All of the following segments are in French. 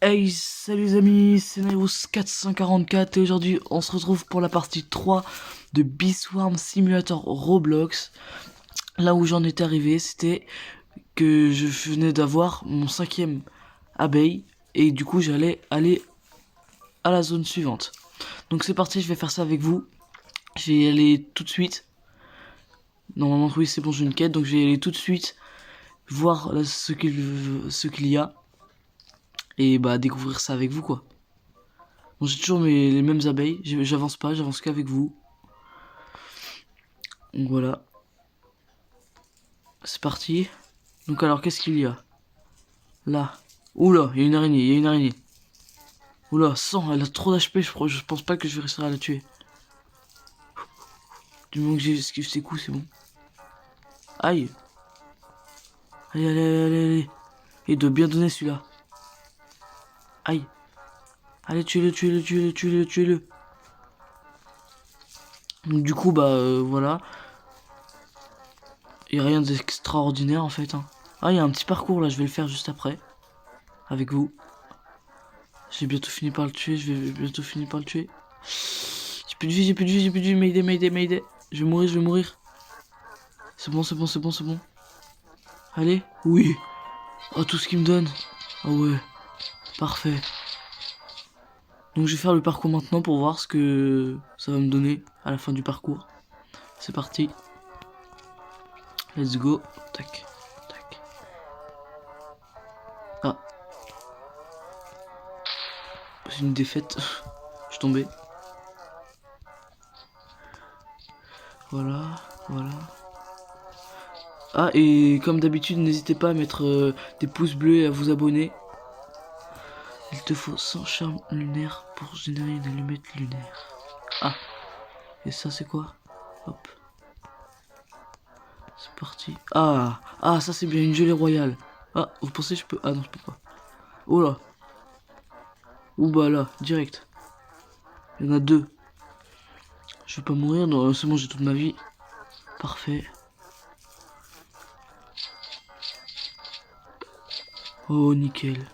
Hey, salut les amis, c'est Nairous 444 et aujourd'hui on se retrouve pour la partie 3 de Bee Swarm Simulator Roblox. Là où j'en étais arrivé, c'était que je venais d'avoir mon 5e abeille et du coup j'allais aller à la zone suivante. Donc c'est parti, je vais faire ça avec vous. Je vais y aller tout de suite. Normalement oui c'est bon, j'ai une quête, donc je vais y aller tout de suite voir là, ce qu'il y a. Et bah découvrir ça avec vous quoi. Bon, j'ai toujours les mêmes abeilles, j'avance pas, j'avance qu'avec vous. Donc voilà. C'est parti. Donc alors qu'est-ce qu'il y a? Là. Oula, il y a une araignée, il y a une araignée. Oula, 100, elle a trop d'HP, je pense pas que je vais réussir à la tuer. Du moment que j'ai esquivé ses coups, c'est bon. Aïe. Allez, allez, allez, allez. Il doit bien donner celui-là. Aïe. Allez, tuez-le, tuez-le, tuez-le, tuez-le, tuez-le. Donc du coup, bah voilà. Il n'y a rien d'extraordinaire en fait. Hein. Ah, il y a un petit parcours là, je vais le faire juste après. Avec vous. J'ai bientôt fini par le tuer, je vais bientôt finir par le tuer. J'ai plus de vie, j'ai plus de vie, j'ai plus de vie, Mayday, Mayday, Mayday. Je vais mourir, je vais mourir. C'est bon, c'est bon, c'est bon, c'est bon. Allez, oui. Oh, tout ce qu'il me donne. Oh ouais, parfait. Donc je vais faire le parcours maintenant pour voir ce que ça va me donner à la fin du parcours. C'est parti. Let's go. Tac, tac. Ah. C'est une défaite. Je suis tombé. Voilà, voilà. Ah, et comme d'habitude, n'hésitez pas à mettre des pouces bleus et à vous abonner. Il te faut 100 charmes lunaires pour générer une allumette lunaire. Ah, et ça c'est quoi? Hop. C'est parti. Ah, ah, ça c'est bien une gelée royale. Ah, vous pensez que je peux... Ah non, je peux pas. Oh là. Ouh bah là, direct. Il y en a deux. Je vais pas mourir, non, c'est bon, j'ai toute ma vie. Parfait. Oh, nickel.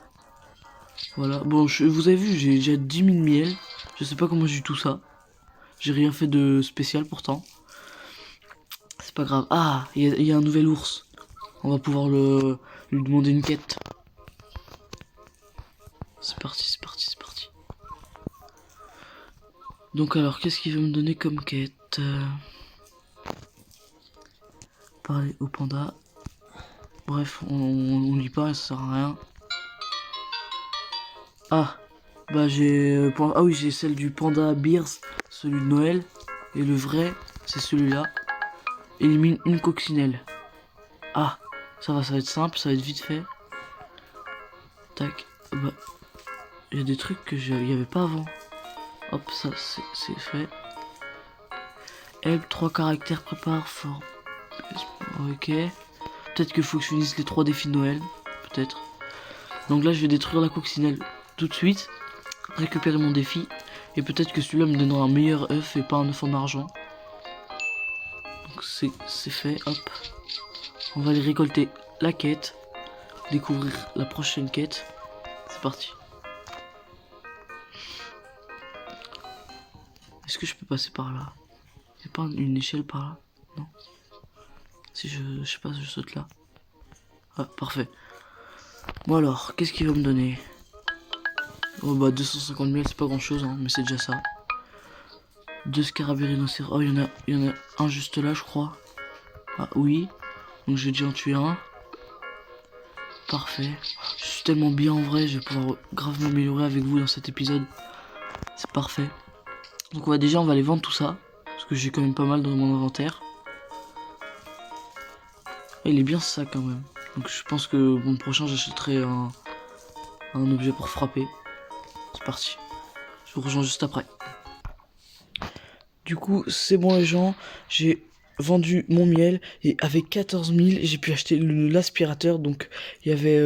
Voilà, bon, vous avez vu, j'ai déjà 10 000 miel. Je sais pas comment j'ai eu tout ça. J'ai rien fait de spécial pourtant. C'est pas grave. Ah, il y a un nouvel ours. On va pouvoir lui demander une quête. C'est parti, c'est parti, c'est parti. Donc alors, qu'est-ce qu'il veut me donner comme quête? Parler au panda. Bref, on lit pas, ça sert à rien. Ah, bah j'ai... ah oui, j'ai celle du panda Beers, celui de Noël. Et le vrai, c'est celui-là. Élimine une coccinelle. Ah, ça va être simple, ça va être vite fait. Tac, bah... Il y a des trucs que il y avait pas avant. Hop, ça c'est fait. Help, 3 caractères, prépare, fort. Ok. Peut-être qu'il faut que je finisse les 3 défis de Noël. Peut-être. Donc là, je vais détruire la coccinelle tout de suite. Récupérer mon défi. Et peut-être que celui-là me donnera un meilleur œuf et pas un œuf en argent. Donc c'est fait. Hop. On va aller récolter la quête. Découvrir la prochaine quête. C'est parti. Est-ce que je peux passer par là? Il n'y a pas une échelle par là? Non. Si je sais pas, je saute là. Ah, parfait. Bon alors, qu'est-ce qu'il va me donner? Oh bah 250 000, c'est pas grand chose, hein, mais c'est déjà ça. 2 scarabées rhinocéros. Oh, il y en a un juste là, je crois. Ah oui. Donc j'ai déjà en tué un. Parfait. Je suis tellement bien en vrai, je vais pouvoir grave m'améliorer avec vous dans cet épisode. C'est parfait. Donc on va aller vendre tout ça. Parce que j'ai quand même pas mal dans mon inventaire. Ah, il est bien ça quand même. Donc je pense que mon prochain j'achèterai un objet pour frapper. C'est parti. Je vous rejoins juste après. Du coup c'est bon les gens. J'ai vendu mon miel. Et avec 14 000 j'ai pu acheter l'aspirateur. Donc il y avait...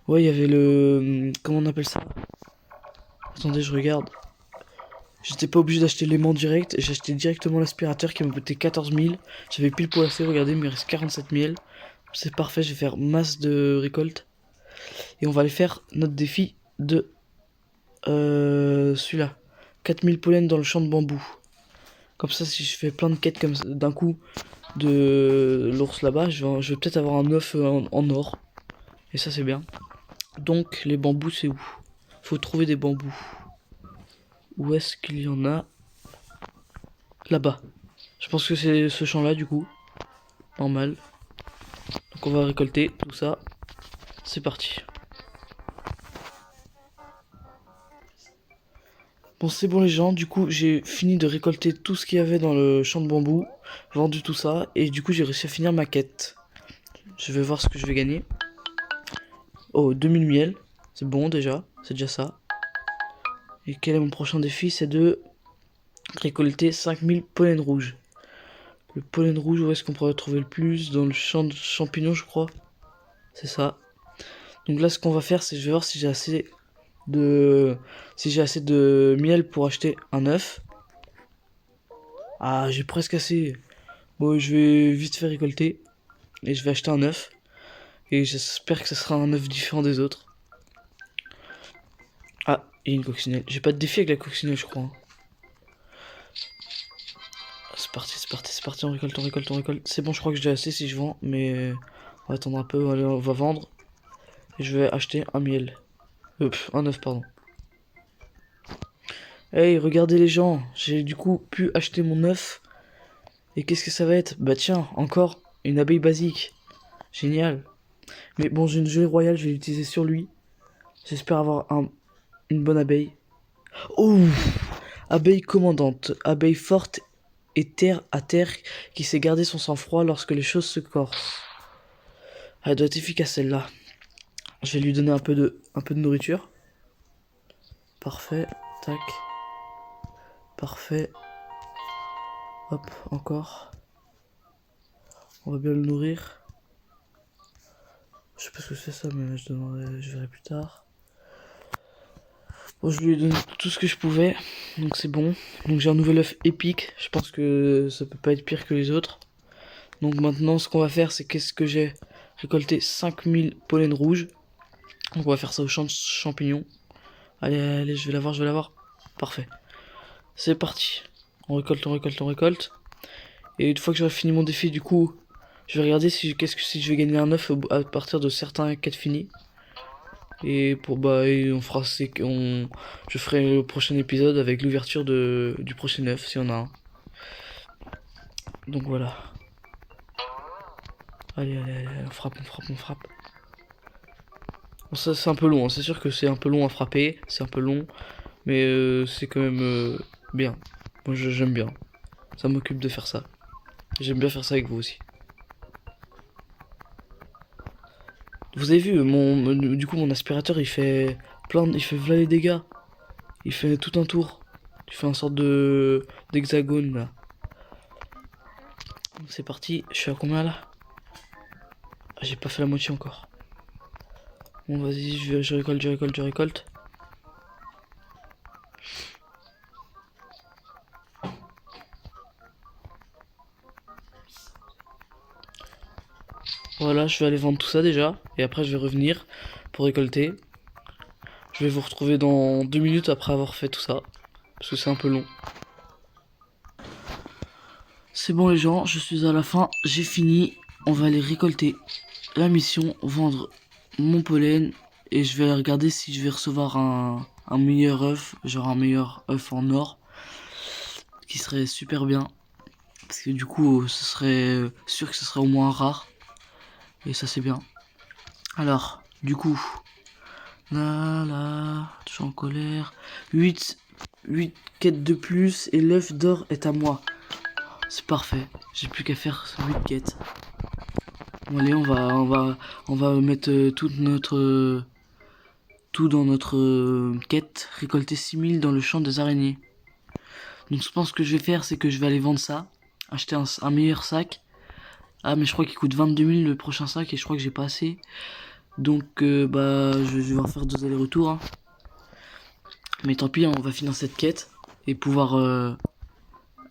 ouais il y avait le... Comment on appelle ça? Attendez je regarde. J'étais pas obligé d'acheter l'aimant direct. J'ai acheté directement l'aspirateur qui m'a coûté 14 000. J'avais pile pour assez. Regardez il me reste 47 000. C'est parfait, je vais faire masse de récolte. Et on va aller faire notre défi de celui-là. 4000 pollen dans le champ de bambou. Comme ça, si je fais plein de quêtes comme d'un coup de l'ours là-bas, je vais peut-être avoir un œuf en or. Et ça, c'est bien. Donc, les bambous, c'est où? Faut trouver des bambous. Où est-ce qu'il y en a? Là-bas. Je pense que c'est ce champ-là, du coup. Normal. Donc, on va récolter tout ça. C'est parti. Bon, c'est bon les gens, du coup j'ai fini de récolter tout ce qu'il y avait dans le champ de bambou, vendu tout ça, et du coup j'ai réussi à finir ma quête. Je vais voir ce que je vais gagner. Oh, 2000 miel, c'est bon déjà, c'est déjà ça. Et quel est mon prochain défi? C'est de récolter 5000 pollens rouges. Le pollen rouge, où est-ce qu'on pourrait trouver le plus? Dans le champ de champignons, je crois. C'est ça. Donc là, ce qu'on va faire, c'est je vais voir si j'ai assez de miel pour acheter un œuf. Ah, j'ai presque assez. Bon, je vais vite faire récolter et je vais acheter un œuf. Et j'espère que ce sera un œuf différent des autres. Ah, il y a une coccinelle. J'ai pas de défi avec la coccinelle, je crois, hein. C'est parti, c'est parti, c'est parti, on récolte, on récolte, on récolte. C'est bon, je crois que j'ai assez si je vends, mais on va attendre un peu, allez, on va vendre. Et je vais acheter un miel. Un œuf, pardon. Hey, regardez les gens, j'ai du coup pu acheter mon œuf. Et qu'est-ce que ça va être? Bah tiens, encore une abeille basique. Génial. Mais bon, j'ai une gelée royale, je vais l'utiliser sur lui. J'espère avoir une bonne abeille. Oh! Abeille commandante, abeille forte et terre à terre qui sait garder son sang-froid lorsque les choses se corsent. Elle doit être efficace celle-là. Je vais lui donner un peu de nourriture. Parfait, tac. Parfait. Hop, encore. On va bien le nourrir. Je sais pas ce que c'est ça, mais je verrai plus tard. Bon, je lui ai donné tout ce que je pouvais, donc c'est bon. Donc j'ai un nouvel œuf épique, je pense que ça peut pas être pire que les autres. Donc maintenant, ce qu'on va faire, c'est qu'est-ce que j'ai récolté 5000 pollens rouges. Donc on va faire ça au champ de champignons. Allez, allez, je vais l'avoir, je vais l'avoir. Parfait. C'est parti. On récolte, on récolte, on récolte. Et une fois que j'aurai fini mon défi, du coup, je vais regarder si je vais gagner un œuf à partir de certains quêtes finis. Et pour et on fera je ferai le prochain épisode avec l'ouverture du prochain œuf si on a un. Donc voilà. Allez, allez, allez, on frappe, on frappe, on frappe. Bon, ça c'est un peu long, hein. C'est sûr que c'est un peu long à frapper, c'est un peu long, mais c'est quand même bien. Moi j'aime bien. Ça m'occupe de faire ça. J'aime bien faire ça avec vous aussi. Vous avez vu, du coup mon aspirateur il fait il fait plein les dégâts. Il fait tout un tour. Il fait une sorte d'hexagone là. C'est parti, je suis à combien là? Ah, j'ai pas fait la moitié encore. Bon vas-y, je récolte, je récolte, je récolte. Voilà, je vais aller vendre tout ça déjà. Et après je vais revenir pour récolter. Je vais vous retrouver dans 2 minutes après avoir fait tout ça. Parce que c'est un peu long. C'est bon les gens, je suis à la fin, j'ai fini. On va aller récolter la mission, vendre mon pollen. Et je vais regarder si je vais recevoir un meilleur œuf. Genre un meilleur œuf en or. Qui serait super bien. Parce que du coup, ce serait sûr que ce serait au moins rare. Et ça c'est bien. Alors, du coup... Là, je suis en colère. 8 quêtes de plus et l'œuf d'or est à moi. C'est parfait. J'ai plus qu'à faire 8 quêtes. Bon allez, on va mettre tout dans notre quête. Récolter 6000 dans le champ des araignées. Donc je pense que je vais faire, c'est que je vais aller vendre ça. Acheter un meilleur sac. Ah mais je crois qu'il coûte 22 000 le prochain sac et je crois que j'ai pas assez. Donc je vais en faire 2 allers-retours, hein. Mais tant pis, on va finir cette quête et pouvoir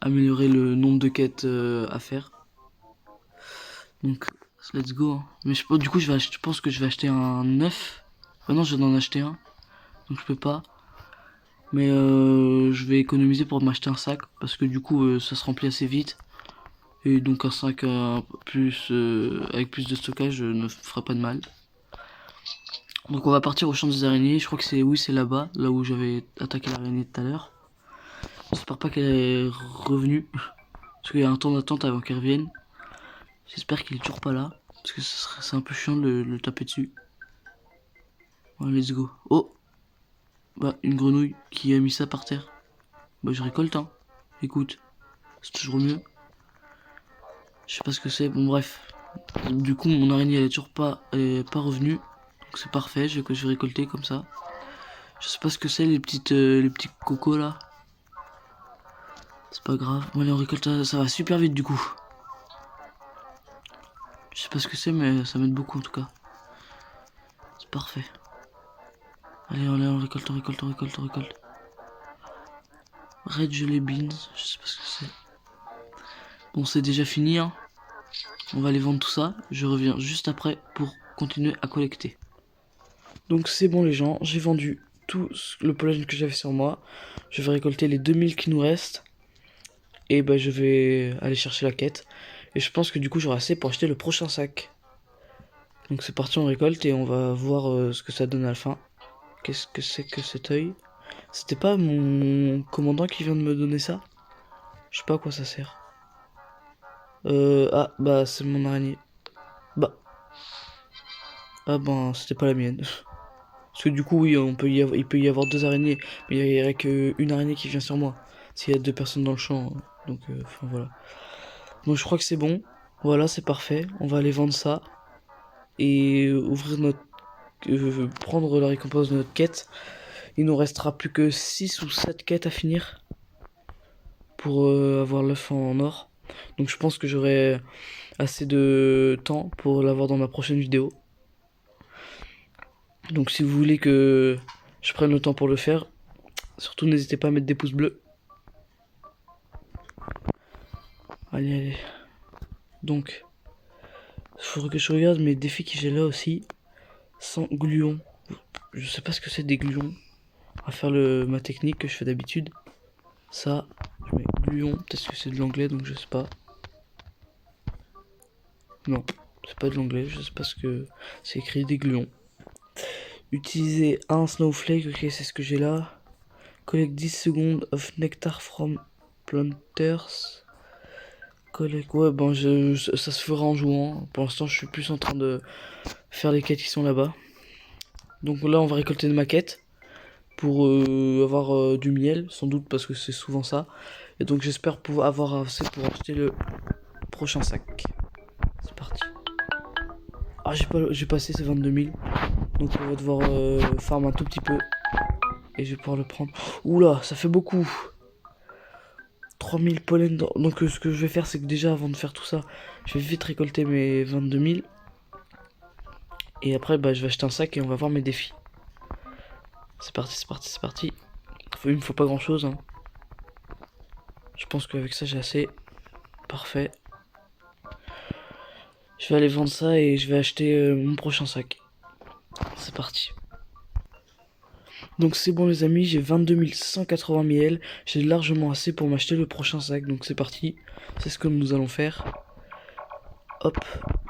améliorer le nombre de quêtes à faire. Donc, let's go, hein. Mais du coup, je pense que je vais acheter un œuf. Ah non, je viens d'en acheter un. donc je peux pas. Mais je vais économiser pour m'acheter un sac parce que du coup ça se remplit assez vite. Et donc un sac plus avec plus de stockage ne ferait pas de mal. Donc on va partir au champ des araignées. Je crois que c'est c'est là-bas, là où j'avais attaqué l'araignée tout à l'heure. J'espère pas qu'elle est revenue. Parce qu'il y a un temps d'attente avant qu'elle revienne. J'espère qu'il est toujours pas là. Parce que c'est un peu chiant de le taper dessus. Ouais, let's go. Oh, bah une grenouille qui a mis ça par terre. Bah je récolte hein. Écoute, c'est toujours mieux. Je sais pas ce que c'est. Bon bref. Du coup mon araignée elle est pas revenue. Donc c'est parfait. Je vais récolter comme ça. Je sais pas ce que c'est les petits cocos là. C'est pas grave. Bon allez on récolte ça va super vite du coup. Je sais pas ce que c'est mais ça m'aide beaucoup en tout cas. C'est parfait. Allez on récolte, on récolte, on récolte, on récolte. Red gelé beans, je sais pas ce que c'est. Bon c'est déjà fini hein. On va aller vendre tout ça. Je reviens juste après pour continuer à collecter. Donc c'est bon les gens, j'ai vendu tout le pollen que j'avais sur moi. Je vais récolter les 2000 qui nous restent. Et bah je vais aller chercher la quête. Et je pense que du coup j'aurai assez pour acheter le prochain sac. Donc c'est parti, on récolte et on va voir ce que ça donne à la fin. Qu'est-ce que c'est que cet œil? C'était pas mon commandant qui vient de me donner ça? Je sais pas à quoi ça sert. Ah bah c'est mon araignée. Bah. Ah ben c'était pas la mienne. Parce que du coup oui il peut y avoir deux araignées. Mais il y aurait qu'une araignée qui vient sur moi. S'il y a deux personnes dans le champ. Donc enfin voilà. Donc je crois que c'est bon. Voilà c'est parfait. On va aller vendre ça. Et ouvrir notre... prendre la récompense de notre quête. Il nous restera plus que 6 ou 7 quêtes à finir. Pour avoir l'œuf en or. Donc je pense que j'aurai assez de temps pour l'avoir dans ma prochaine vidéo. Donc si vous voulez que je prenne le temps pour le faire, surtout n'hésitez pas à mettre des pouces bleus. Allez, allez. Donc, il faudrait que je regarde mes défis que j'ai là aussi. Sans gluons. Je sais pas ce que c'est des gluons. On va faire ma technique que je fais d'habitude. Ça, je mets gluons. Peut-être que c'est de l'anglais donc je sais pas. Non, c'est pas de l'anglais, je sais pas ce que c'est écrit des gluons. Utiliser un snowflake, ok c'est ce que j'ai là. Collect 10 secondes of nectar from planters. Collect, ouais bon ça se fera en jouant. Pour l'instant je suis plus en train de faire les quêtes qui sont là-bas. Donc là on va récolter de ma quête. Pour avoir du miel, sans doute parce que c'est souvent ça. Et donc j'espère pouvoir avoir assez pour acheter le prochain sac. C'est parti. Ah j'ai passé ces 22 000. Donc on va devoir farm un tout petit peu. Et je vais pouvoir le prendre. Oula, ça fait beaucoup. 3000 pollen. Donc ce que je vais faire, c'est que déjà avant de faire tout ça, je vais vite récolter mes 22 000. Et après, bah, je vais acheter un sac et on va voir mes défis. C'est parti, c'est parti, c'est parti. Il me faut pas grand chose. Hein. Je pense qu'avec ça, j'ai assez. Parfait. Je vais aller vendre ça et je vais acheter mon prochain sac. C'est parti. Donc c'est bon les amis, j'ai 22 180 miel. J'ai largement assez pour m'acheter le prochain sac. Donc c'est parti. C'est ce que nous allons faire. Hop.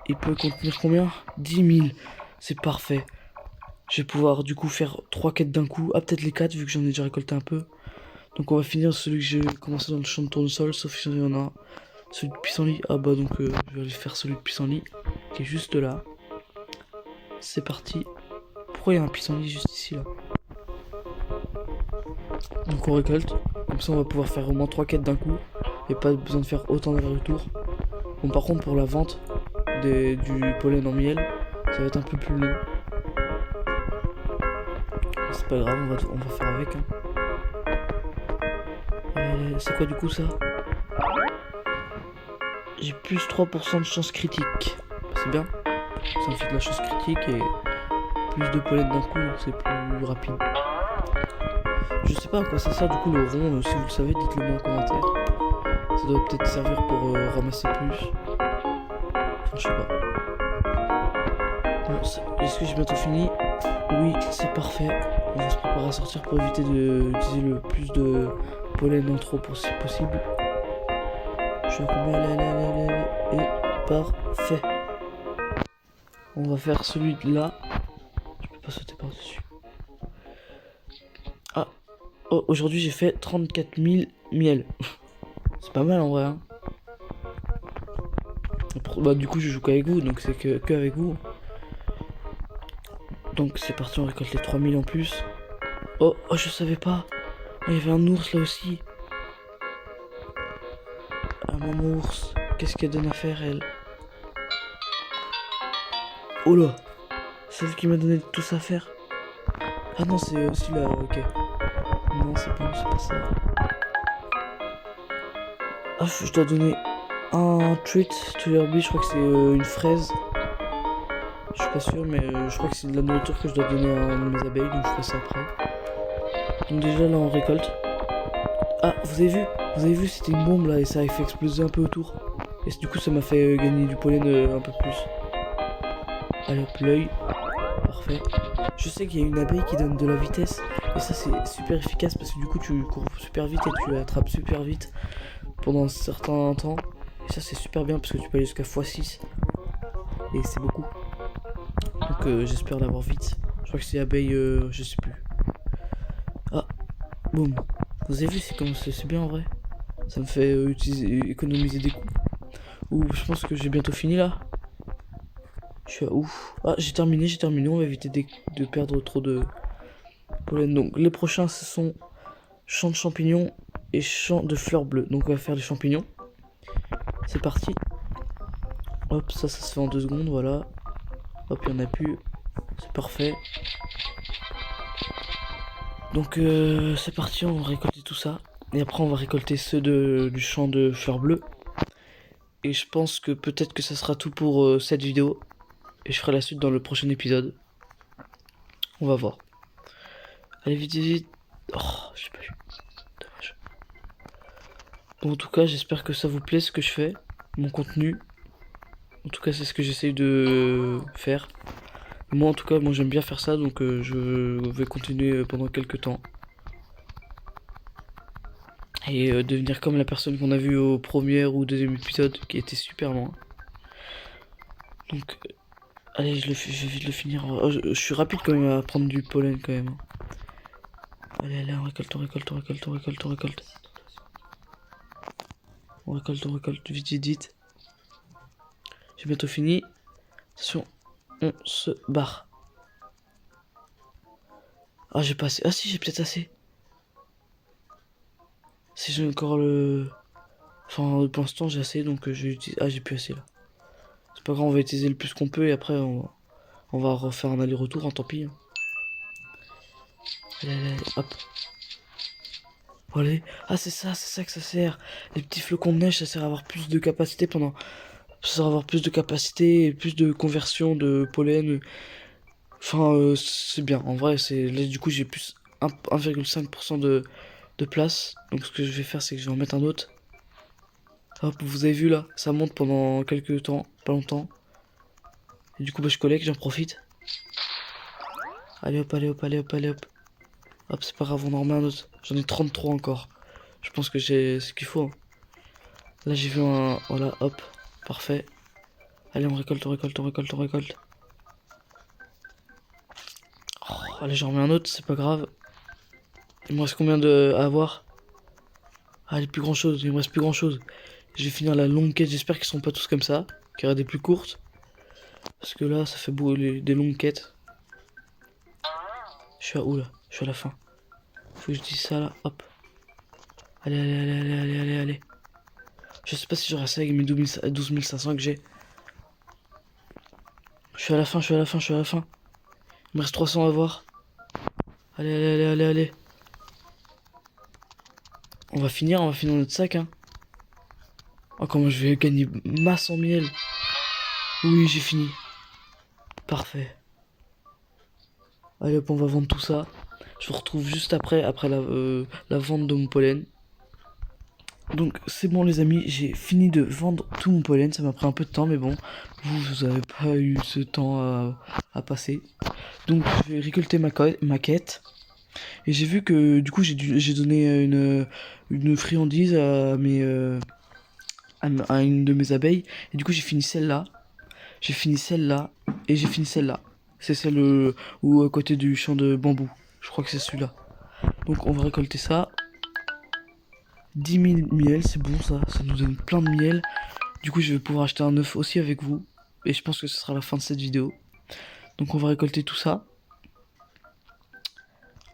Il peut contenir combien? 10 000. C'est parfait. Je vais pouvoir du coup faire 3 quêtes d'un coup. Ah peut-être les 4 vu que j'en ai déjà récolté un peu. Donc on va finir celui que j'ai commencé dans le champ de tournesol. Sauf qu'il y en a un. Celui de pissenlit. Ah bah donc je vais aller faire celui de pissenlit. Qui est juste là. C'est parti. Pourquoi il y a un pissenlit juste ici là? Donc on récolte. Comme ça on va pouvoir faire au moins 3 quêtes d'un coup. Et pas besoin de faire autant d'aller-retour. Bon par contre pour la vente du pollen en miel, ça va être un peu plus long. C'est pas grave, on va faire avec. Hein. C'est quoi du coup ça? J'ai plus 3% de chance critique. C'est bien. Ça me fait de la chance critique et plus de pollen d'un coup, donc c'est plus rapide. Je sais pas à quoi ça sert du coup le rond, si vous le savez, dites-le moi en commentaire. Ça doit peut-être servir pour ramasser plus. Enfin, je sais pas. Bon, est-ce que j'ai bientôt fini? Oui, c'est parfait. On va se préparer à sortir pour éviter d'utiliser le plus de pollen en trop possible. Je suis à combien? Allez. Et parfait. On va faire celui-là. Je peux pas sauter par-dessus. Ah. Oh, aujourd'hui j'ai fait 34 000 miel. C'est pas mal en vrai. Hein. Bah, du coup je joue qu'avec vous, donc c'est que avec vous. Donc c'est parti, on récolte les 3000 en plus. Oh, je savais pas. Oh, il y avait un ours là aussi. Ah, maman ours. Qu'est-ce qu'elle donne à faire, elle? Oh là. Celle qui m'a donné tout ça à faire. Ah non, c'est celui-là, ok. Non, c'est bon, c'est pas ça. Ah, je dois donner un treat to your bee. Je crois que c'est une fraise. Je suis pas sûr, mais je crois que c'est de la nourriture que je dois donner à mes abeilles, donc je ferai ça après. Donc déjà là on récolte. Ah, vous avez vu, c'était une bombe là et ça a fait exploser un peu autour. Et du coup ça m'a fait gagner du pollen un peu plus. Allez hop, l'œil. Parfait. Je sais qu'il y a une abeille qui donne de la vitesse. Et ça c'est super efficace parce que du coup tu cours super vite et tu attrapes super vite pendant un certain temps. Et ça c'est super bien parce que tu peux aller jusqu'à x6. Et c'est beaucoup. Donc j'espère l'avoir vite. Je crois que c'est abeille, je sais plus. Ah, boum. Vous avez vu, c'est bien en vrai. Ça me fait économiser des coups. Ouh, je pense que j'ai bientôt fini là. Je suis à ouf. Ah, j'ai terminé. On va éviter de perdre trop de pollen. Donc les prochains ce sont champs de champignons et champs de fleurs bleues. Donc on va faire les champignons. C'est parti. Hop, ça se fait en 2 secondes, voilà. Hop, il n'y en a plus. C'est parfait. Donc c'est parti, on va récolter tout ça. Et après on va récolter ceux du champ de fleurs bleues. Et je pense que peut-être que ça sera tout pour cette vidéo. Et je ferai la suite dans le prochain épisode. On va voir. Allez vite. Oh, j'ai pas eu. Dommage. Bon, en tout cas, j'espère que ça vous plaît ce que je fais. Mon contenu. En tout cas, c'est ce que j'essaye de faire. Moi, en tout cas, moi j'aime bien faire ça. Donc je vais continuer pendant quelques temps. Et devenir comme la personne qu'on a vue au premier ou deuxième épisode qui était super loin. Donc, allez, je vais vite le finir. Oh, je suis rapide quand même à prendre du pollen quand même. Allez, on récolte. On récolte, vite. J'ai bientôt fini. Attention, on se barre. Ah, j'ai pas assez. Ah si, j'ai peut-être assez. Si j'ai encore le... Enfin, pour l'instant, j'ai assez, donc je vais utiliser... Ah, j'ai plus assez, là. C'est pas grave, on va utiliser le plus qu'on peut, et après, on va refaire un aller-retour, hein, tant pis. Hein. Allez, hop. Allez. Ah, c'est ça que ça sert. Les petits flocons de neige, ça sert à avoir plus de capacité pendant... Ça sert à avoir plus de capacité, et plus de conversion de pollen. Enfin, c'est bien. En vrai, là, du coup, j'ai plus 1,5% de place. Donc, ce que je vais faire, c'est que je vais en mettre un autre. Hop, vous avez vu là, ça monte pendant quelques temps, pas longtemps. Et du coup, bah, je collecte, j'en profite. Allez hop. Hop, c'est pas grave, on en remet un autre. J'en ai 33 encore. Je pense que j'ai ce qu'il faut. Hein. Là, j'ai vu un... Voilà, hop, parfait. Allez, on récolte. Oh, allez, j'en remets un autre, c'est pas grave. Il me reste combien à avoir? Ah, il me reste plus grand chose. Je vais finir la longue quête, j'espère qu'ils seront pas tous comme ça. Qu'il y aura des plus courtes. Parce que là, ça fait beau des longues quêtes. Je suis à où là? Je suis à la fin. Faut que je dise ça là, hop. Allez. Je sais pas si j'aurai ça avec mes 12 500 que j'ai. Je suis à la fin. Il me reste 300 à voir. Allez. On va finir notre sac, hein. Oh, comment je vais gagner masse en miel. Oui, j'ai fini. Parfait. Allez hop, on va vendre tout ça. Je vous retrouve juste après la vente de mon pollen. Donc c'est bon les amis, j'ai fini de vendre tout mon pollen. Ça m'a pris un peu de temps, mais bon, vous avez pas eu ce temps à passer. Donc je vais récolter ma quête. Et j'ai vu que du coup j'ai donné une friandise à à une de mes abeilles. Et du coup j'ai fini celle-là. J'ai fini celle-là. Et j'ai fini celle-là. C'est celle où à côté du champ de bambou. Je crois que c'est celui-là. Donc on va récolter ça. 10 000 miel, c'est bon ça. Ça nous donne plein de miel. Du coup je vais pouvoir acheter un œuf aussi avec vous. Et je pense que ce sera la fin de cette vidéo. Donc on va récolter tout ça.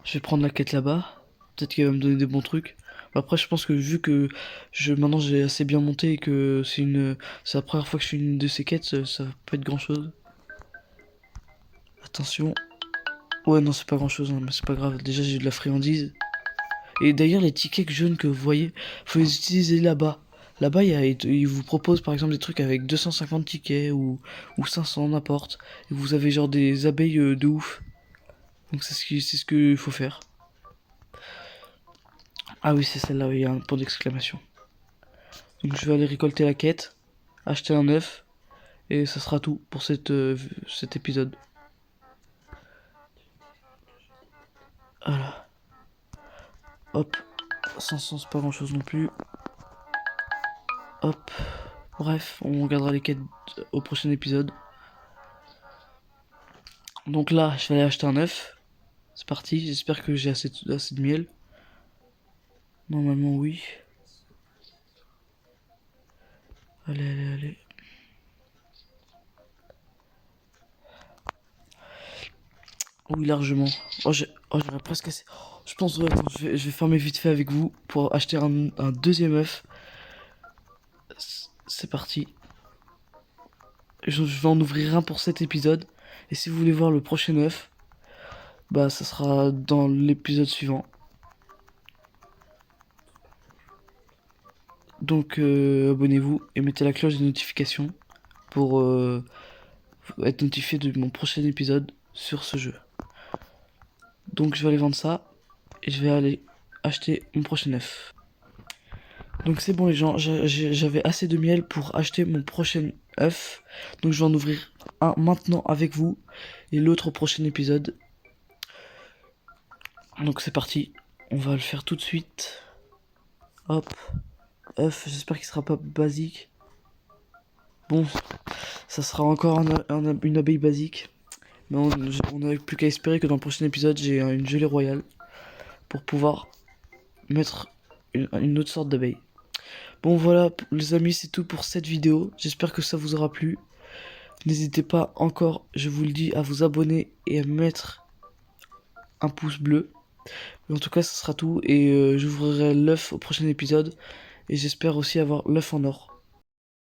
Je vais prendre la quête là-bas. Peut-être qu'elle va me donner des bons trucs. Après, je pense que vu que maintenant j'ai assez bien monté et que c'est la première fois que je fais une de ces quêtes, ça va pas être grand chose. Attention. Ouais, non, c'est pas grand chose, hein, mais c'est pas grave. Déjà, j'ai de la friandise. Et d'ailleurs, les tickets jaunes que vous voyez, faut les utiliser là-bas. Là-bas, ils vous proposent par exemple des trucs avec 250 tickets ou 500 n'importe. Et vous avez genre des abeilles de ouf. Donc c'est ce qu'il faut faire. Ah oui, c'est celle-là, il y a un point d'exclamation. Donc je vais aller récolter la quête, acheter un œuf, et ça sera tout pour cet épisode. Voilà. Hop. 500, c'est pas grand chose non plus. Hop. Bref, on regardera les quêtes au prochain épisode. Donc là, je vais aller acheter un œuf. C'est parti, j'espère que j'ai assez de miel. Normalement, oui. Allez, allez, allez. Oui, largement. J'aurais presque assez. Oh, je pense, ouais, attends, je vais fermer vite fait avec vous pour acheter un deuxième œuf. C'est parti. Je vais en ouvrir un pour cet épisode. Et si vous voulez voir le prochain œuf, bah ça sera dans l'épisode suivant. Donc abonnez-vous et mettez la cloche de notification pour être notifié de mon prochain épisode sur ce jeu. Donc je vais aller vendre ça et je vais aller acheter mon prochain œuf. Donc c'est bon les gens, j'avais assez de miel pour acheter mon prochain œuf. Donc je vais en ouvrir un maintenant avec vous et l'autre au prochain épisode. Donc c'est parti, on va le faire tout de suite. Hop, œuf, j'espère qu'il sera pas basique. Bon, ça sera encore une abeille basique. Mais on n'a plus qu'à espérer que dans le prochain épisode j'ai une gelée royale pour pouvoir mettre une autre sorte d'abeille. Bon voilà les amis, c'est tout pour cette vidéo. J'espère que ça vous aura plu. N'hésitez pas encore, je vous le dis, à vous abonner et à mettre un pouce bleu. Mais en tout cas, ça sera tout. Et j'ouvrirai l'œuf au prochain épisode. Et j'espère aussi avoir l'œuf en or.